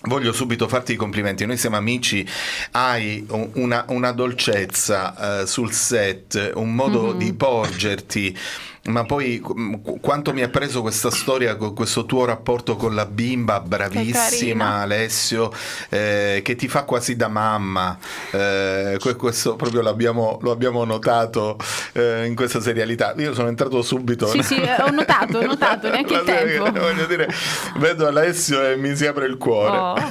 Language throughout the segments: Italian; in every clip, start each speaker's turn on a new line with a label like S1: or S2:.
S1: Voglio subito farti i complimenti, noi siamo amici, hai una dolcezza sul set, un modo di
S2: Mhm.
S1: porgerti, ma poi quanto mi ha preso questa storia, con questo tuo rapporto con la bimba,
S2: Che
S1: bravissima
S2: carina.
S1: Alessio, che ti fa quasi da mamma. Questo proprio lo abbiamo notato in questa serialità. Io sono entrato subito
S2: Sì, sì, ho notato, neanche il
S1: la serie,
S2: tempo.
S1: voglio dire, vedo Alessio e mi si apre il cuore.
S2: Oh,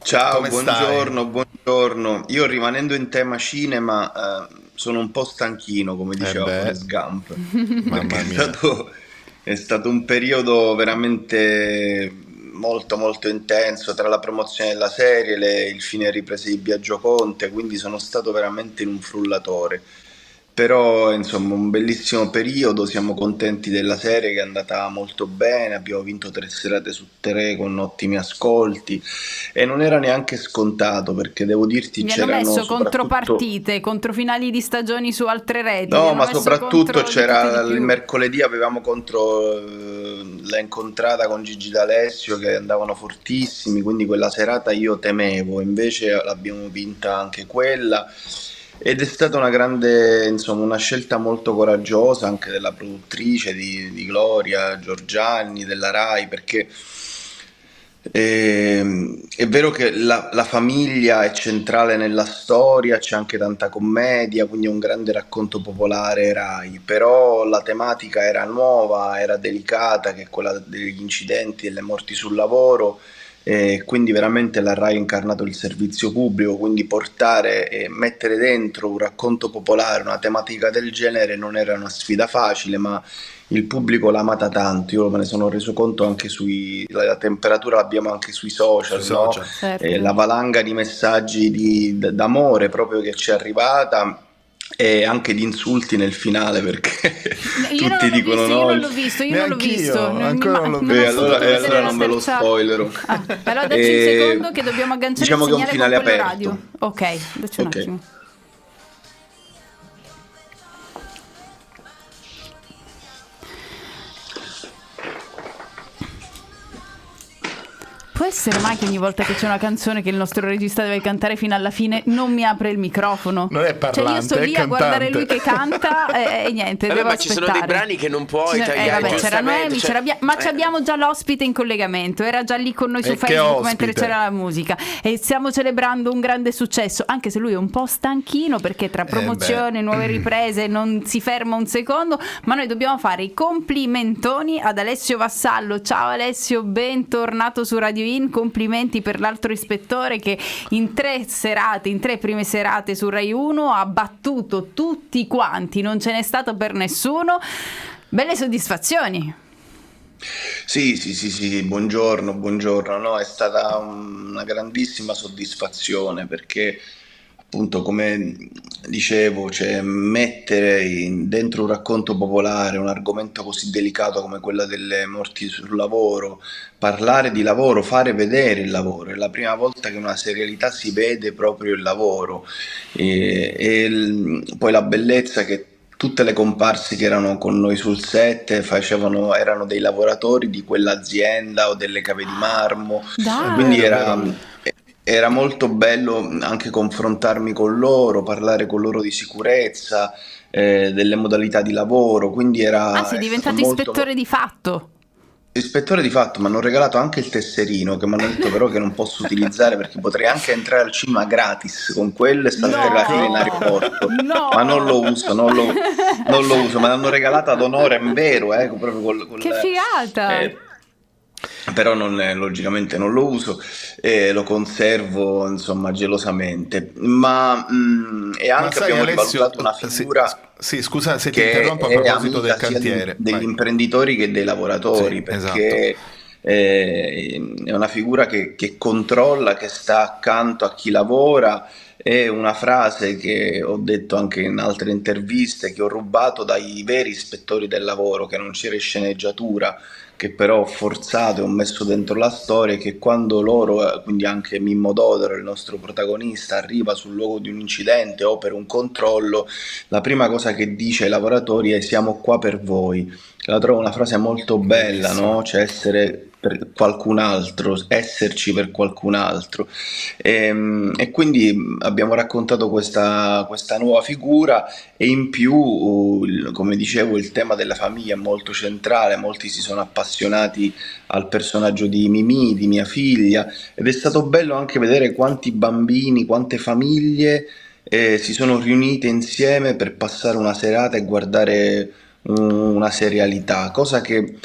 S3: Ciao,
S1: Come stai?
S3: buongiorno, buongiorno. Io rimanendo in tema cinema, sono un po' stanchino, come
S1: Eh
S3: diceva
S1: beh,
S3: Forrest Gump, perché
S1: mamma mia.
S3: è stato un periodo veramente molto molto intenso tra la promozione della serie, il fine riprese di Biagio Conte, quindi sono stato veramente in un frullatore. Però, insomma, un bellissimo periodo, siamo contenti della serie che è andata molto bene, abbiamo vinto 3 serate su 3 con ottimi ascolti e non era neanche scontato perché devo dirti
S2: gli hanno
S3: c'erano
S2: messo
S3: soprattutto.
S2: contropartite, controfinali di stagioni su altre reti, gli
S3: No,
S2: hanno
S3: ma
S2: messo
S3: soprattutto
S2: contro di tutto e di
S3: c'era il
S2: più.
S3: mercoledì avevamo contro la incontrata con Gigi D'Alessio che andavano fortissimi, quindi quella serata io temevo, invece l'abbiamo vinta anche quella ed è stata una grande, insomma, una scelta molto coraggiosa anche della produttrice di Gloria Giorgianni, della Rai, perché è vero che la famiglia è centrale nella storia, c'è anche tanta commedia, quindi è un grande racconto popolare Rai, però la tematica era nuova, era delicata, che è quella degli incidenti e le morti sul lavoro, e quindi veramente la Rai ha incarnato il servizio pubblico, quindi portare e mettere dentro un racconto popolare, una tematica del genere non era una sfida facile, ma il pubblico l'ha amata tanto, io me ne sono reso conto anche la temperatura l'abbiamo anche sui
S1: Sui
S3: social, no?
S1: social.
S2: Certo.
S3: La valanga di messaggi d'amore proprio che ci è arrivata e anche di insulti nel finale perché
S2: Io non
S3: tutti
S2: l'ho
S3: dicono
S2: visto, io
S3: no.
S2: non l'ho visto, io non l'ho visto,
S1: Neanch'io, ancora non l'ho
S2: non ho
S1: visto.
S3: Allora,
S2: potuto vedere
S3: allora
S2: la
S3: non ve lo
S2: terza.
S3: spoilero.
S2: Ah, allora dacci un
S3: E
S2: secondo che dobbiamo agganciare il
S3: diciamo che è un
S2: segnale con
S3: finale
S2: quello radio.
S3: aperto.
S2: Ok, dacci un
S3: Ok.
S2: attimo. Può essere mai che ogni volta che c'è una canzone che il nostro regista deve cantare fino alla fine non mi apre il microfono?
S1: Non è
S2: Cioè io sto
S1: parlante, è
S2: lì a guardare lui
S1: cantante.
S2: che canta e niente,
S4: Vabbè,
S2: devo
S4: ma ci sono dei
S2: aspettare.
S4: brani che non puoi tagliare,
S2: Vabbè, c'era
S4: giustamente.
S2: Noemi,
S4: Cioè,
S2: ma ci abbiamo già l'ospite in collegamento, era già lì con noi su
S1: E che
S2: Facebook mentre c'era
S1: ospite.
S2: la musica e stiamo celebrando un grande successo, anche se lui è un po' stanchino perché tra
S1: Eh beh.
S2: promozione, nuove riprese non si ferma un secondo, ma noi dobbiamo fare i complimentoni ad Alessio Vassallo. Ciao Alessio, bentornato su Radio In, complimenti per l'altro ispettore che in 3 serate, in 3 prime serate su Rai 1 ha battuto tutti quanti, non ce n'è stato per nessuno. Belle soddisfazioni.
S3: Sì, sì, sì, sì, buongiorno, buongiorno. No, è stata una grandissima soddisfazione perché appunto come dicevo, cioè mettere dentro un racconto popolare un argomento così delicato come quella delle morti sul lavoro, parlare di lavoro, fare vedere il lavoro, è la prima volta che in una serialità si vede proprio il lavoro poi la bellezza che tutte le comparse che erano con noi sul set erano dei lavoratori di quell'azienda o delle cave di marmo,
S1: È
S3: quindi
S1: vero, è
S2: Dai.
S1: vero.
S3: era molto bello anche confrontarmi con loro, parlare con loro di sicurezza, delle modalità di lavoro, quindi
S2: Ah, sei
S3: è stato
S2: diventato
S3: molto.
S2: ispettore di fatto.
S3: Ispettore di fatto, mi hanno regalato anche il tesserino che mi hanno detto però che non posso utilizzare perché potrei anche entrare al cinema gratis con quello e saltare la fila in
S1: Ecco.
S3: aeroporto, ma non
S2: No!
S3: lo uso, non lo uso, me l'hanno regalato ad onore, è vero, proprio
S2: Che figata!
S3: eh, però logicamente non lo uso e lo conservo insomma gelosamente, ma e
S1: Ma
S3: anche
S1: sai
S3: abbiamo
S1: Alessio,
S3: rivalutato una
S1: sì,
S3: figura
S1: sì, scusa se ti
S3: che
S1: interrompo a
S3: è
S1: proposito del
S3: amica sia
S1: cantiere.
S3: degli
S1: Vai.
S3: imprenditori che dei
S1: Sì,
S3: lavoratori,
S1: esatto.
S3: perché è una figura che controlla, che sta accanto a chi lavora. È una frase che ho detto anche in altre interviste, che ho rubato dai veri ispettori del lavoro, che non c'era in sceneggiatura, che però ho forzato e ho messo dentro la storia, che quando loro, quindi anche Mimmo Dodoro, il nostro protagonista, arriva sul luogo di un incidente o per un controllo, la prima cosa che dice ai lavoratori è siamo qua per voi. La trovo una frase molto bella,
S1: Bellissima.
S3: no? Cioè essere per qualcun altro, esserci per qualcun altro. E quindi abbiamo raccontato questa nuova figura e in più, come dicevo, il tema della famiglia è molto centrale, molti si sono appassionati al personaggio di Mimì, di mia figlia, ed è stato bello anche vedere quanti bambini, quante famiglie si sono riunite insieme per passare una serata e guardare una serialità, cosa che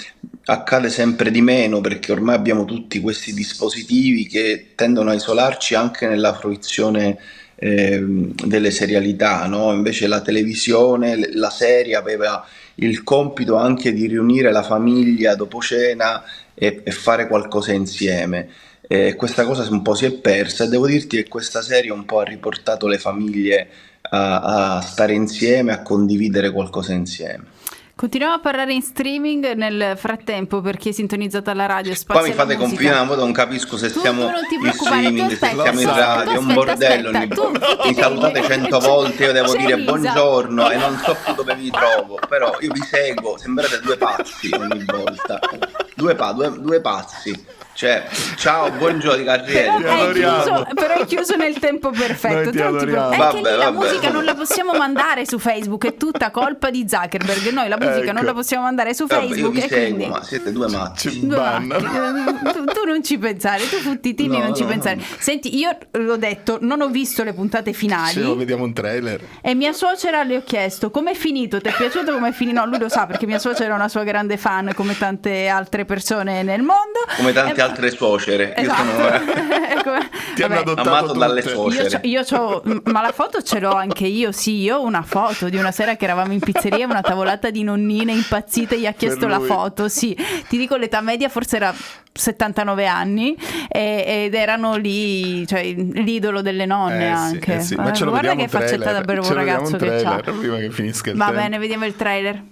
S3: accade sempre di meno perché ormai abbiamo tutti questi dispositivi che tendono a isolarci anche nella fruizione delle serialità, no? Invece la televisione, la serie aveva il compito anche di riunire la famiglia dopo cena e fare qualcosa insieme. Questa cosa un po' si è persa e devo dirti che questa serie un po' ha riportato le famiglie a stare insieme, a condividere qualcosa insieme.
S2: Continuiamo a parlare in streaming nel frattempo per chi è sintonizzato alla radio.
S3: Qua
S2: Spazio
S3: mi
S2: alla
S3: fate
S2: musica.
S3: confinare, ma non capisco se
S2: Tu
S3: siamo
S2: non ti
S3: in
S2: preoccupare,
S3: streaming,
S2: tu
S3: se
S2: aspetta,
S3: siamo in radio, è un bordello ogni volta. Mi salutate 100 volte, io devo
S2: C'è
S3: dire
S2: Elisa.
S3: buongiorno e non so più dove vi trovo, però io vi seguo, sembrate due pazzi ogni volta. Due pazzi. Cioè, ciao, buongiorno Carrieri.
S2: Però è chiuso nel tempo perfetto.
S1: Noi ti adoriamo.
S2: È che lì la
S3: Vabbè.
S2: musica non la possiamo mandare su Facebook, è tutta colpa di Zuckerberg. Noi la musica non la possiamo mandare su
S3: Vabbè, io
S2: Facebook
S3: vi
S2: e
S3: seguo,
S2: quindi
S3: ma siete due matti.
S1: Ci
S2: Due
S1: banna.
S2: matti. Tu non ci pensare, tu futtitini
S3: No,
S2: non ci
S3: no.
S2: pensare. Senti, io l'ho detto, non ho visto le puntate finali.
S1: Sì, vediamo un trailer.
S2: E mia suocera le ho chiesto com'è finito, ti è piaciuto, com'è finito? No, lui lo sa perché mia suocera è una sua grande fan come tante altre persone nel mondo.
S3: Come tante altre suocere. Io
S2: Esatto.
S3: sono
S1: Ti hanno
S2: Vabbè,
S1: adottato
S3: amato dalle
S1: tutte.
S3: suocere.
S2: ma la foto ce l'ho anche io, sì, io ho una foto di una sera che eravamo in pizzeria, una tavolata di nonnine impazzite, gli ha chiesto la
S1: lui.
S2: foto, sì, ti dico l'età media forse era 79 anni ed erano lì, cioè l'idolo delle nonne anche.
S1: Sì. Ma ce lo
S2: Guarda
S1: vediamo
S2: che
S1: un
S2: faccetta da
S1: trailer.
S2: bravo
S1: Ce lo vediamo
S2: ragazzo
S1: un
S2: che c'ha.
S1: trailer prima che finisca il
S2: Va
S1: tempo.
S2: bene, vediamo il trailer.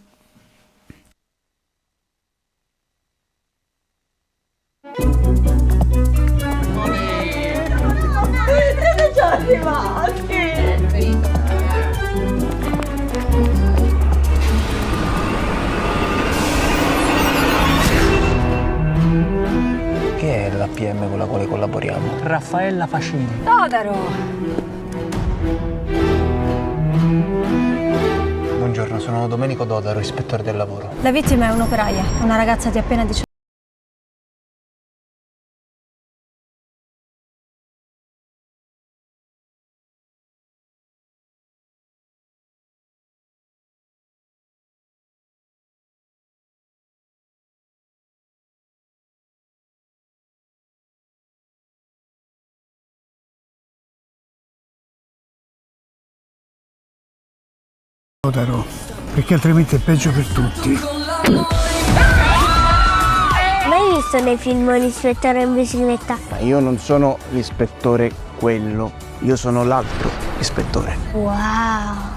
S4: Siete già arrivati!
S5: Che è l'APM con la quale collaboriamo?
S6: Raffaella Facini.
S4: Todaro!
S5: Buongiorno, sono Domenico Dodaro, ispettore del lavoro.
S4: La vittima è un'operaia, una ragazza di appena 18
S6: Dodaro, perché altrimenti è peggio per tutti.
S7: Mai visto nei film l'ispettore in bicicletta?
S5: Ma io non sono l'ispettore quello, io sono l'altro ispettore.
S7: Wow!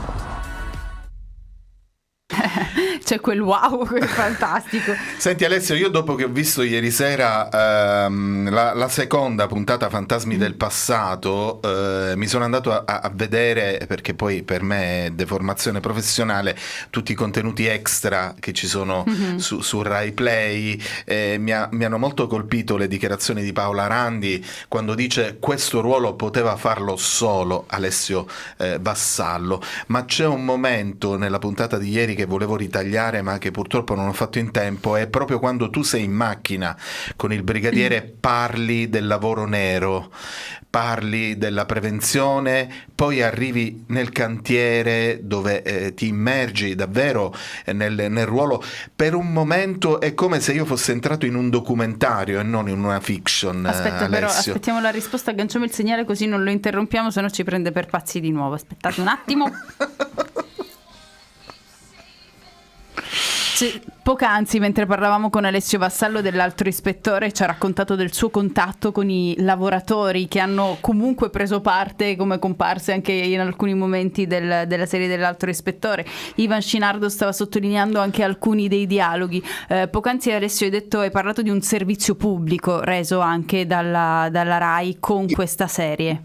S2: C'è quel wow che è fantastico.
S1: Senti Alessio, io dopo che ho visto ieri sera la seconda puntata Fantasmi del passato, mi sono andato a vedere, perché poi per me è deformazione professionale, tutti i contenuti extra che ci sono su Rai Play. Mi hanno molto colpito le dichiarazioni di Paola Randi quando dice: questo ruolo poteva farlo solo Alessio Vassallo. Ma c'è un momento nella puntata di ieri che volevo ritagliare, ma che purtroppo non ho fatto in tempo, è proprio quando tu sei in macchina con il brigadiere, parli del lavoro nero, parli della prevenzione, poi arrivi nel cantiere dove ti immergi davvero nel ruolo. Per un momento è come se io fossi entrato in un documentario e non in una fiction.
S2: Aspetta, però
S1: Alessio.
S2: aspettiamo la risposta, agganciamo il segnale così non lo interrompiamo, se no ci prende per pazzi di nuovo. Aspettate un attimo. Poc'anzi, mentre parlavamo con Alessio Vassallo dell'altro ispettore, ci ha raccontato del suo contatto con i lavoratori che hanno comunque preso parte come comparse anche in alcuni momenti della serie dell'altro ispettore. Ivan Scinardo stava sottolineando anche alcuni dei dialoghi. Poc'anzi Alessio hai parlato di un servizio pubblico reso anche dalla Rai con questa serie.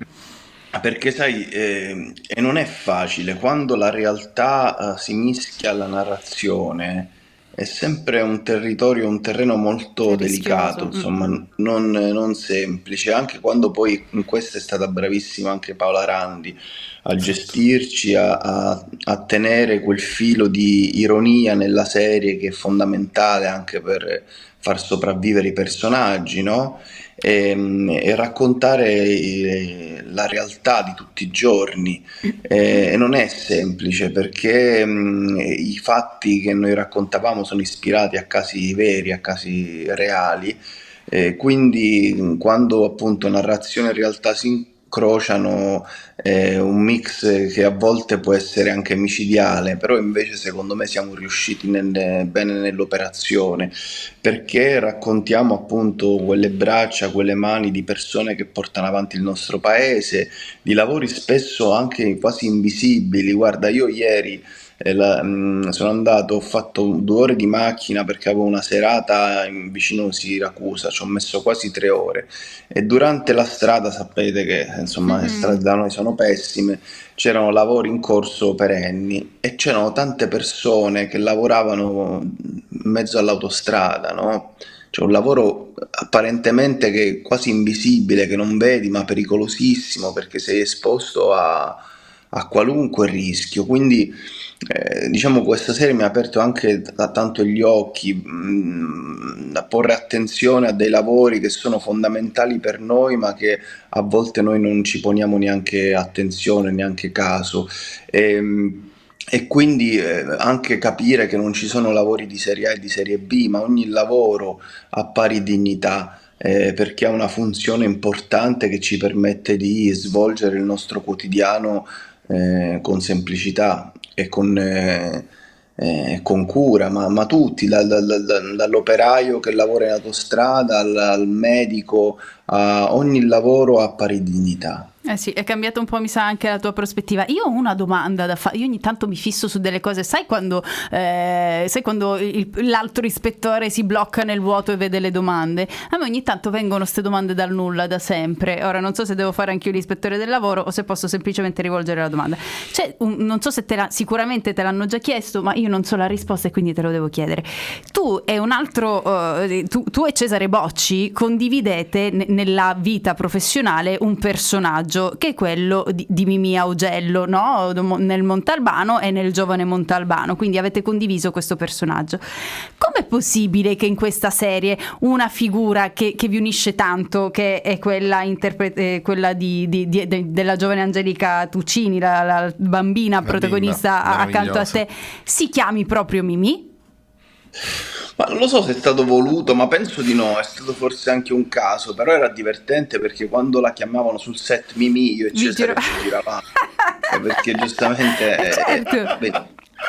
S3: Perché sai, e non è facile, quando la realtà si mischia alla narrazione, è sempre un territorio, un terreno molto
S2: È
S3: delicato,
S2: rischioso.
S3: insomma, non semplice, anche quando poi in questo è stata bravissima anche Paola Randi a
S1: Esatto.
S3: gestirci, a tenere quel filo di ironia nella serie che è fondamentale anche per far sopravvivere i personaggi, no? E raccontare la realtà di tutti i giorni. E non è semplice perché i fatti che noi raccontavamo sono ispirati a casi veri, a casi reali, quindi quando appunto narrazione e realtà si incrociano è un mix che a volte può essere anche micidiale, però invece secondo me siamo riusciti bene nell'operazione, perché raccontiamo appunto quelle braccia, quelle mani di persone che portano avanti il nostro paese, di lavori spesso anche quasi invisibili. Guarda, io ieri sono andato, ho fatto 2 ore di macchina perché avevo una serata vicino Siracusa, ci ho messo quasi 3 ore e durante la strada, sapete che insomma le strade
S2: Mhm.
S3: da noi sono pessime, c'erano lavori in corso perenni e c'erano tante persone che lavoravano in mezzo all'autostrada, no? C'è un lavoro apparentemente che è quasi invisibile, che non vedi, ma pericolosissimo perché sei esposto a qualunque rischio. Quindi, diciamo, questa serie mi ha aperto anche tanto gli occhi, a porre attenzione a dei lavori che sono fondamentali per noi, ma che a volte noi non ci poniamo neanche attenzione, neanche caso. E quindi anche capire che non ci sono lavori di serie A e di serie B, ma ogni lavoro ha pari dignità, perché ha una funzione importante che ci permette di svolgere il nostro quotidiano con semplicità e con cura, ma tutti, dall'operaio che lavora in autostrada al medico, a ogni lavoro ha pari dignità.
S2: Eh sì, è cambiata un po', mi sa, anche la tua prospettiva. Io ho una domanda da fare. Io ogni tanto mi fisso su delle cose. Sai quando l'altro ispettore si blocca nel vuoto e vede le domande? A me ogni tanto vengono queste domande dal nulla, da sempre. Ora non so se devo fare anch'io l'ispettore del lavoro o se posso semplicemente rivolgere la domanda. Non so se sicuramente te l'hanno già chiesto, ma io non so la risposta e quindi te lo devo chiedere. Tu e un altro, tu e Cesare Bocci condividete nella vita professionale un personaggio che è quello di Mimì Augello, no? Nel Montalbano e nel Giovane Montalbano, quindi avete condiviso questo personaggio. Com'è possibile che in questa serie una figura che vi unisce tanto, che è quella, quella della giovane Angelica Tuccini, la bambina
S1: La
S2: protagonista
S1: bimba,
S2: accanto a
S1: meravigliosa.
S2: te, si chiami proprio Mimì?
S3: Ma non lo so se è stato voluto, ma penso di no, è stato forse anche un caso, però era divertente perché quando la chiamavano sul set Mimì, io e
S2: Vi giro...
S3: Cesare ci giravamo, perché giustamente,
S2: certo.
S3: beh,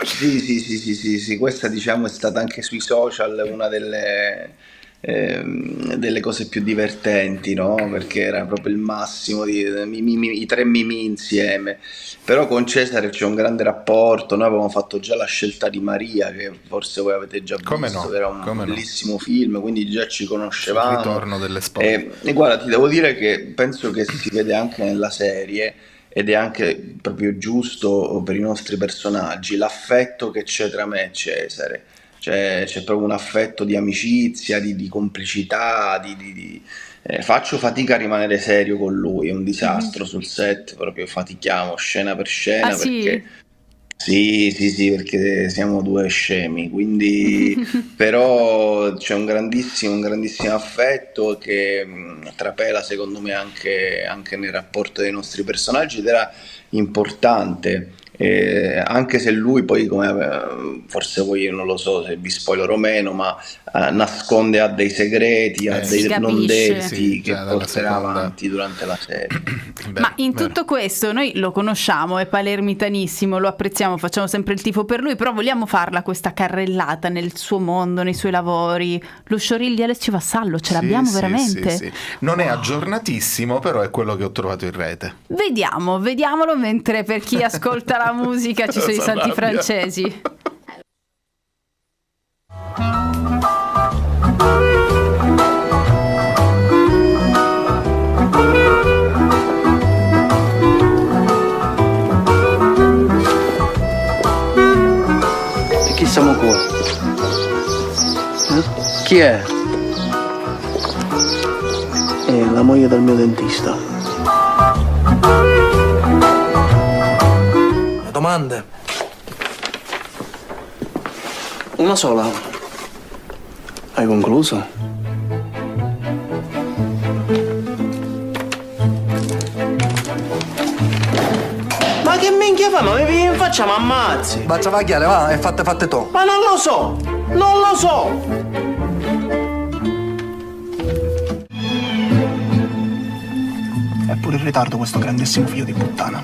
S3: sì, sì, sì, sì, sì, sì, questa diciamo è stata anche sui social una delle cose più divertenti, no? Perché era proprio il massimo di i 3 Mimì insieme. Però con Cesare c'è un grande rapporto, noi avevamo fatto già La scelta di Maria, che forse voi avete già
S1: Come
S3: visto,
S1: no?
S3: che era un
S1: Come no?
S3: bellissimo film, quindi già ci
S1: Sul
S3: conoscevamo.
S1: ritorno delle spoglie.
S3: E guarda, ti devo dire che penso che si vede anche nella serie, ed è anche proprio giusto per i nostri personaggi, l'affetto che c'è tra me e Cesare. C'è proprio un affetto di amicizia, di complicità, faccio fatica a rimanere serio con lui, è un
S2: Mhm.
S3: disastro sul set, proprio fatichiamo scena per
S2: Ah
S3: scena perché
S2: sì?
S3: sì, sì, sì, perché siamo 2 scemi, quindi però c'è un grandissimo affetto che trapela secondo me anche nel rapporto dei nostri personaggi ed era importante. Anche se lui poi, come forse voi non lo so se vi spoilerò meno, ma nasconde ha dei segreti, ha
S2: Si
S3: dei non
S2: capisce.
S1: Sì,
S3: detti
S1: già
S3: che
S1: dalla
S3: porterà
S1: seconda.
S3: avanti durante la serie.
S2: Ma
S1: Vero,
S2: in
S1: vero.
S2: tutto questo noi lo conosciamo, è palermitanissimo, lo apprezziamo, facciamo sempre il tifo per lui, però vogliamo farla questa carrellata nel suo mondo, nei suoi lavori. Lo showreel di Alessio Vassallo, ce
S1: Sì,
S2: l'abbiamo
S1: sì, sì,
S2: veramente?
S1: sì. Non è aggiornatissimo, però è quello che ho trovato in rete.
S2: Vediamolo mentre per chi ascolta la musica ci sono i santi
S1: S'arrabbia.
S2: francesi.
S5: E chi siamo qua? Chi è?
S3: È la moglie del mio dentista.
S5: Domande? Una sola.
S3: Hai concluso? Ma che minchia fa? Ma mi vieni in faccia, ma ammazzi!
S5: Baccia vagliare, va, e fatte tu.
S3: Ma non lo so! Non lo so!
S5: È pure in ritardo questo grandissimo figlio di puttana.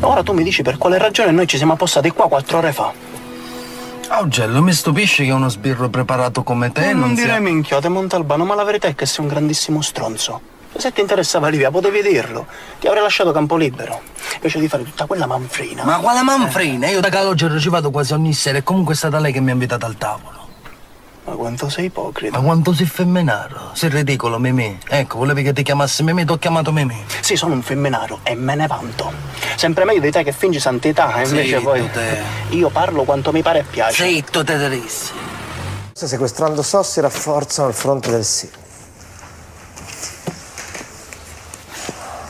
S5: Ora tu mi dici per quale ragione noi ci siamo appostati qua 4 ore fa.
S8: Augello, mi stupisce che uno sbirro preparato come te
S5: Non
S8: sia...
S5: dire minchiote, Montalbano, ma la verità è che sei un grandissimo stronzo. Se ti interessava Livia, potevi dirlo. Ti avrei lasciato campo libero. Invece di fare tutta quella manfrina.
S8: Ma quale manfrina? Io da Calogero ci vado quasi ogni sera e comunque è stata lei che mi ha invitato al tavolo.
S5: Ma quanto sei ipocrita.
S8: Ma quanto sei femminaro? Sei ridicolo, Mimì. Ecco, volevi che ti chiamassi Mimì, ti ho chiamato Mimì.
S5: Sì, sono un femminaro e me ne vanto. Sempre meglio di te che fingi santità e invece
S8: Zitto
S5: poi...
S8: te.
S5: Io parlo quanto mi pare e piace.
S8: Zitto te derissi.
S9: Sequestrando Sossi rafforzano il fronte del sì.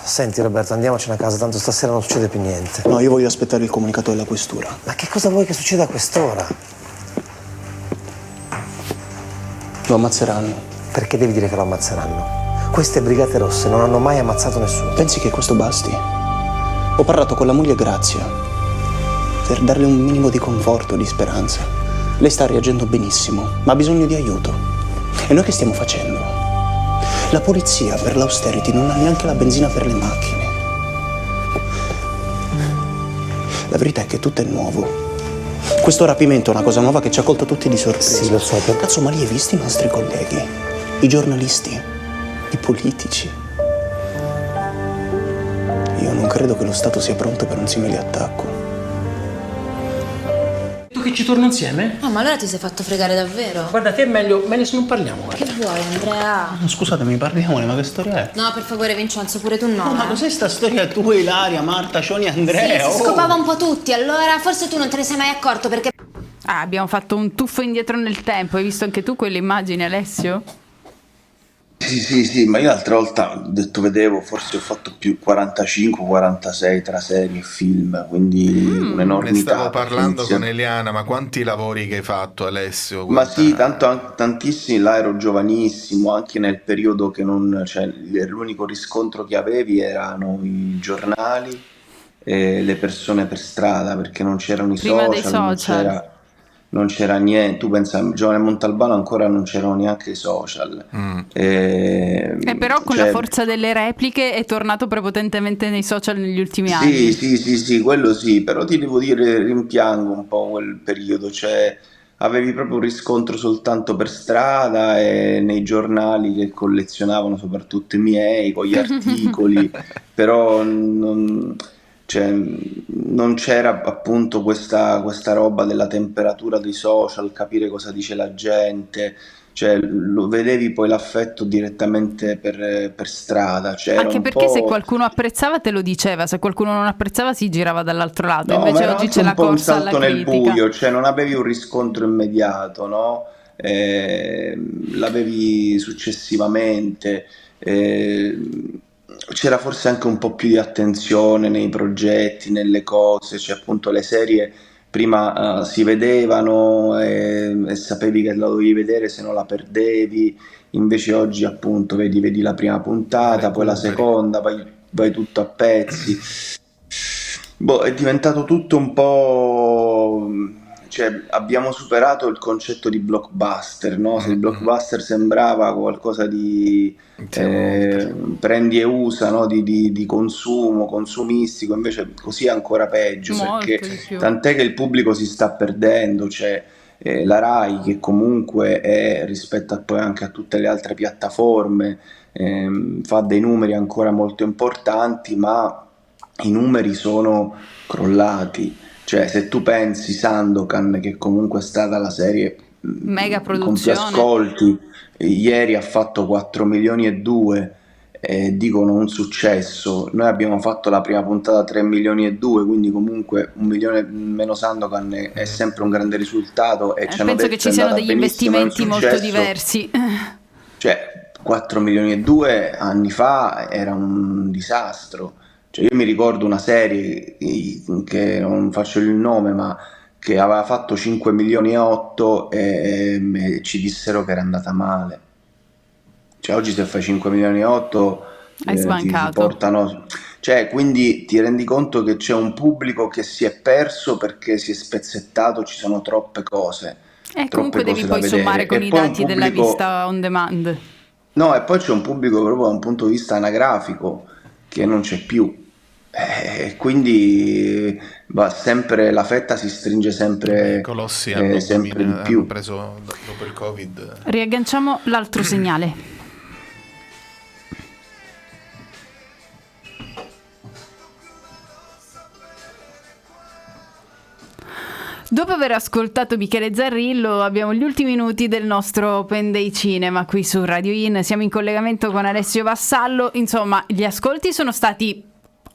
S9: Senti Roberto, andiamocene a casa, tanto stasera non succede più niente.
S5: No, io voglio aspettare il comunicato della questura.
S9: Ma che cosa vuoi che succeda a quest'ora?
S5: Lo ammazzeranno.
S9: Perché devi dire che lo ammazzeranno? Queste brigate rosse non hanno mai ammazzato nessuno.
S5: Pensi che questo basti? Ho parlato con la moglie Grazia per darle un minimo di conforto, di speranza. Lei sta reagendo benissimo, ma ha bisogno di aiuto. E noi che stiamo facendo? La polizia per l'austerity non ha neanche la benzina per le macchine. La verità è che tutto è nuovo. Questo rapimento è una cosa nuova che ci ha colto tutti di sorpresa.
S9: Sì, lo so.
S5: Cazzo, ma li hai visti i nostri colleghi? I giornalisti? I politici? Io non credo che lo Stato sia pronto per un simile attacco.
S10: Tu che ci torno insieme?
S11: Ah, ma allora ti sei fatto fregare davvero?
S10: Guarda, te è meglio se non parliamo. Guarda.
S11: Che vuoi, Andrea?
S5: Scusatemi, parliamone, ma che storia è?
S11: No, per favore, Vincenzo, pure tu no.
S5: Ma cos'è sta storia? Tu, Ilaria, Marta, Cioni, Andrea?
S11: Sì, si scopava un po' tutti, allora forse tu non te ne sei mai accorto perché...
S2: Ah, abbiamo fatto un tuffo indietro nel tempo. Hai visto anche tu quelle immagini, Alessio?
S3: Sì, ma io l'altra volta ho detto vedevo, forse ho fatto più 45-46 tra serie e film, quindi
S1: Ne
S3: un'enormità.
S1: stavo parlando
S3: Inizio-
S1: con Eliana, ma quanti lavori che hai fatto, Alessio?
S3: Ma
S1: Guarda.
S3: sì, tantissimi, là ero giovanissimo, anche nel periodo che non, cioè, l'unico riscontro che avevi erano i giornali e le persone per strada, perché non c'erano i
S2: Prima dei
S3: social,
S2: social.
S3: non c'era niente. Tu pensa, Giovane Montalbano ancora non c'erano neanche i social.
S2: E però con
S3: Cioè,
S2: la forza delle repliche è tornato prepotentemente nei social negli ultimi anni.
S3: Sì, quello sì, però ti devo dire, rimpiango un po' quel periodo, cioè avevi proprio un riscontro soltanto per strada e nei giornali che collezionavano, soprattutto i miei, con gli articoli, però non c'era appunto questa roba della temperatura dei social, capire cosa dice la gente. Cioè, lo vedevi poi l'affetto direttamente per strada. Cioè, era
S2: Anche
S3: un
S2: perché se
S3: po'...
S2: qualcuno apprezzava te lo diceva, se qualcuno non apprezzava si girava dall'altro lato.
S3: No, ma
S2: Invece
S3: era
S2: oggi
S3: anche
S2: c'è
S3: un
S2: la
S3: po' un
S2: corsa alla
S3: salto nel
S2: critica.
S3: buio, cioè non avevi un riscontro immediato, no? L'avevi successivamente. C'era forse anche un po' più di attenzione nei progetti, nelle cose, cioè appunto le serie prima si vedevano e sapevi che la dovevi vedere se non la perdevi, invece oggi appunto vedi la prima puntata, poi la seconda, vai tutto a pezzi. Boh, è diventato tutto un po'... Cioè, abbiamo superato il concetto di blockbuster, no? Se il blockbuster sembrava qualcosa di prendi e usa, no? Di consumo, consumistico, invece così è ancora peggio,
S2: Molto
S3: perché
S2: di più.
S3: tant'è che il pubblico si sta perdendo, cioè la Rai che comunque è, rispetto poi anche a tutte le altre piattaforme, fa dei numeri ancora molto importanti, ma i numeri sono crollati. Cioè, se tu pensi Sandokan, che comunque è stata la serie
S2: Mega
S3: con più
S2: produzione.
S3: ascolti, ieri ha fatto 4 milioni e 2, dicono un successo. Noi abbiamo fatto la prima puntata 3 milioni e 2, quindi comunque 1 milione meno Sandokan è sempre un grande risultato, e ci hanno
S2: penso
S3: detto
S2: che ci siano degli investimenti molto
S3: successo.
S2: diversi.
S3: Cioè 4 milioni e 2 anni fa era un disastro. Cioè, io mi ricordo una serie che non faccio il nome, ma che aveva fatto 5 milioni e 8 e ci dissero che era andata male. Cioè oggi se fai 5 milioni e 8
S2: Hai
S3: ti
S2: sbancato.
S3: portano. Cioè, quindi ti rendi conto che c'è un pubblico che si è perso perché si è spezzettato, ci sono troppe cose.
S2: E
S3: troppe
S2: comunque devi
S3: cose da
S2: poi
S3: vedere.
S2: sommare con
S3: E
S2: i
S3: poi un
S2: dati della
S3: pubblico-
S2: vista on demand.
S3: No, e poi c'è un pubblico proprio da un punto di vista anagrafico che non c'è più. Quindi va sempre, la fetta si stringe
S1: I
S3: sempre,
S1: colossi
S3: sempre di
S1: hanno
S3: più.
S1: preso dopo il Covid.
S2: Riagganciamo l'altro segnale. Dopo aver ascoltato Michele Zarrillo, abbiamo gli ultimi minuti del nostro Open Day Cinema qui su Radio In. Siamo in collegamento con Alessio Vassallo. Insomma, gli ascolti sono stati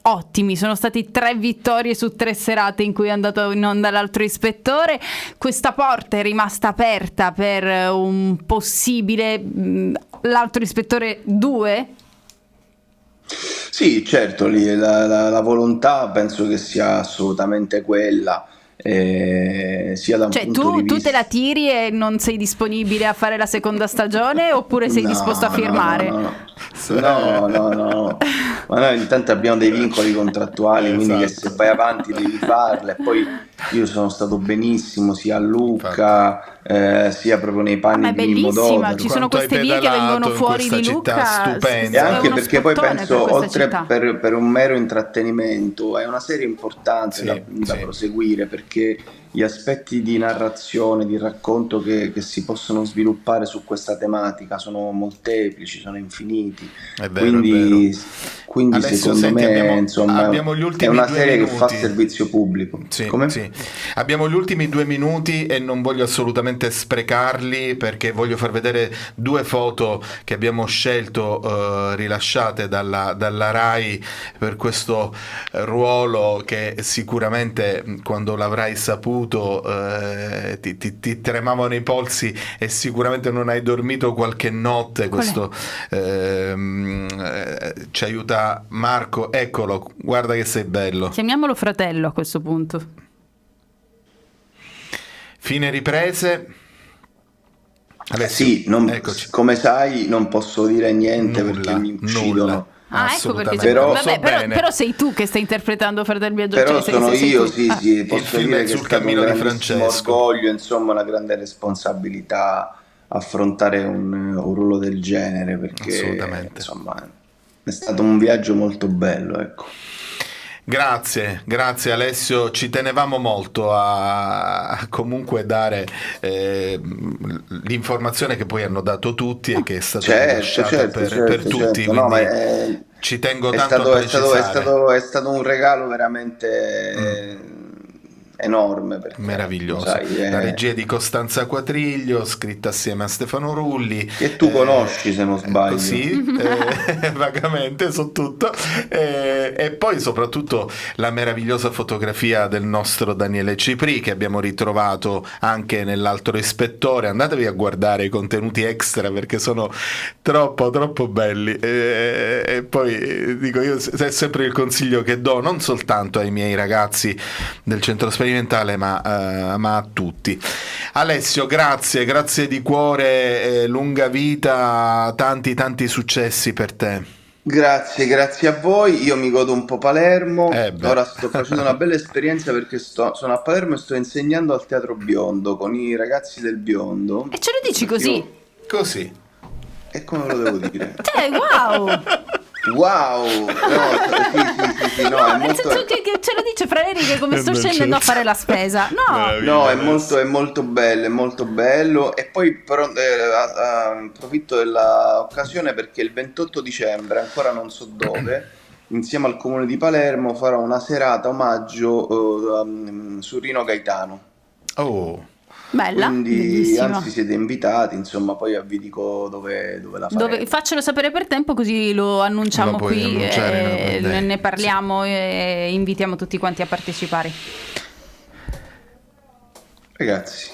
S2: ottimi, sono stati 3 vittorie su 3 serate in cui è andato in onda l'altro ispettore. Questa porta è rimasta aperta per un possibile l'altro ispettore 2?
S3: Sì, certo, lì la volontà penso che sia assolutamente quella, sia da un
S2: Cioè
S3: punto di
S2: tu
S3: vista.
S2: te la tiri e non sei disponibile a fare la seconda stagione, oppure sei disposto a firmare?
S3: No. Ma noi intanto abbiamo dei vincoli contrattuali, quindi che se vai avanti devi farle. Poi io sono stato benissimo sia a Lucca, sia proprio nei
S2: Ma
S3: panni
S2: è
S3: di Mimmo
S2: bellissima,
S3: Dovero.
S2: ci sono
S1: Quanto hai
S2: queste vie che
S1: pedalato
S2: vengono
S1: in
S2: fuori
S1: questa
S2: di
S1: città
S2: Lucca.
S1: stupenda.
S3: E anche
S2: È uno
S3: perché poi
S2: spottone
S3: penso,
S2: per questa
S3: oltre
S2: città.
S3: per un mero intrattenimento, è una serie importante
S1: Sì,
S3: da
S1: sì.
S3: proseguire, perché gli aspetti di narrazione, di racconto che si possono sviluppare su questa tematica sono molteplici, sono infiniti.
S1: È vero, è
S3: Quindi,
S1: vero.
S3: quindi
S1: Alessio,
S3: secondo
S1: senti,
S3: me insomma,
S1: abbiamo gli
S3: è
S1: ultimi
S3: una
S1: 2
S3: serie
S1: minuti.
S3: che fa servizio pubblico.
S1: Sì,
S3: Come?
S1: sì. Abbiamo gli ultimi 2 minuti e non voglio assolutamente sprecarli, perché voglio far vedere 2 foto che abbiamo scelto rilasciate dalla Rai per questo ruolo che sicuramente quando l'avrai saputo ti tremavano i polsi e sicuramente non hai dormito qualche notte. Questo ci aiuta Marco, eccolo, guarda che sei bello.
S2: Chiamiamolo fratello a questo punto.
S1: Fine riprese. Alessio,
S3: Sì,
S1: eccoci.
S3: come sai non posso dire niente perché mi uccidono.
S2: Ah, ecco perché
S1: Assolutamente.
S3: Però-
S2: vabbè,
S1: So bene.
S2: però sei tu che stai interpretando Fratello Viaggio.
S3: Però
S2: cioè,
S3: sono
S2: sei
S3: io,
S2: tu.
S3: sì,
S2: Ah.
S3: sì, posso
S1: film
S3: dire
S1: è
S3: che è
S1: sul
S3: stato un
S1: cammino di
S3: grandissimo
S1: Francesco.
S3: orgoglio, insomma, una grande responsabilità affrontare un ruolo del genere, perché
S1: Assolutamente.
S3: insomma è stato un viaggio molto bello, ecco.
S1: Grazie Alessio, ci tenevamo molto a comunque dare l'informazione che poi hanno dato tutti e che è stata rilasciata per tutti,
S3: No, ma
S1: quindi ci tengo tanto a
S3: è
S1: precisare.
S3: stato un regalo veramente enorme, perché
S1: Meraviglioso.
S3: sai,
S1: La regia di Costanza Quatriglio, scritta assieme a Stefano Rulli.
S3: che tu conosci, se non sbaglio.
S1: Così, vagamente so tutto. E poi soprattutto la meravigliosa fotografia del nostro Daniele Cipri, che abbiamo ritrovato anche nell'altro ispettore. Andatevi a guardare i contenuti extra perché sono troppo belli. E poi dico, io è sempre il consiglio che do, non soltanto ai miei ragazzi del centro sperimentale, ma a tutti. Alessio, grazie di cuore, lunga vita, tanti successi per te.
S3: Grazie a voi, io mi godo un po' Palermo,
S1: beh.
S3: ora sto facendo una bella esperienza perché sono a Palermo e sto insegnando al Teatro Biondo con i ragazzi del Biondo.
S2: E ce lo dici così?
S1: Così.
S3: E come ve lo devo dire?
S2: Wow!
S3: Wow! Sì, no, è
S2: Nel
S3: molto...
S2: senso che ce lo dice fra le righe come sto
S1: Non ce
S2: scendendo
S1: lo
S2: a fare la spesa. No,
S3: No, è molto bello. E poi però approfitto dell'occasione perché il 28 dicembre, ancora non so dove, insieme al Comune di Palermo farò una serata omaggio su Rino Gaetano.
S1: Oh,
S2: Bella,
S3: quindi
S2: bellissima.
S3: anzi siete invitati, insomma, poi vi dico dove la faremo.
S2: Faccelo sapere per tempo, così lo annunciamo
S1: Lo puoi
S2: qui,
S1: annunciare in Open Day.
S2: ne parliamo e invitiamo tutti quanti a partecipare.
S3: Ragazzi,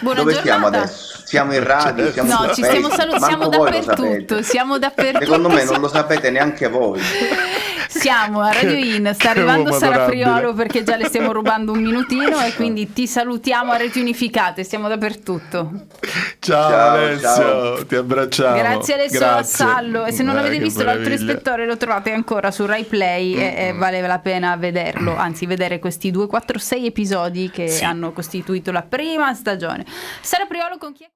S2: Buona
S3: dove
S2: giornata.
S3: stiamo adesso? Siamo in radio, siamo
S2: No,
S3: su
S2: ci stiamo
S3: Facebook,
S2: siamo
S3: manco voi lo
S2: dappertutto,
S3: sapete.
S2: siamo dappertutto.
S3: Secondo me non lo sapete neanche voi.
S2: Siamo a Radio In, sta
S1: Che
S2: arrivando
S1: uomo
S2: Sara
S1: adorabile.
S2: Priolo perché già le stiamo rubando un minutino e quindi ti salutiamo a Reti Unificate, stiamo dappertutto.
S1: Ciao Alessio,
S3: ciao.
S1: ti abbracciamo.
S2: Grazie Alessio Vassallo, e se non avete
S1: che
S2: visto l'altro
S1: meraviglia.
S2: ispettore lo trovate ancora su Rai Play e vale la pena vederlo, anzi vedere questi 2, 4, 6 episodi che hanno costituito la prima stagione. Sara Priolo con chi è?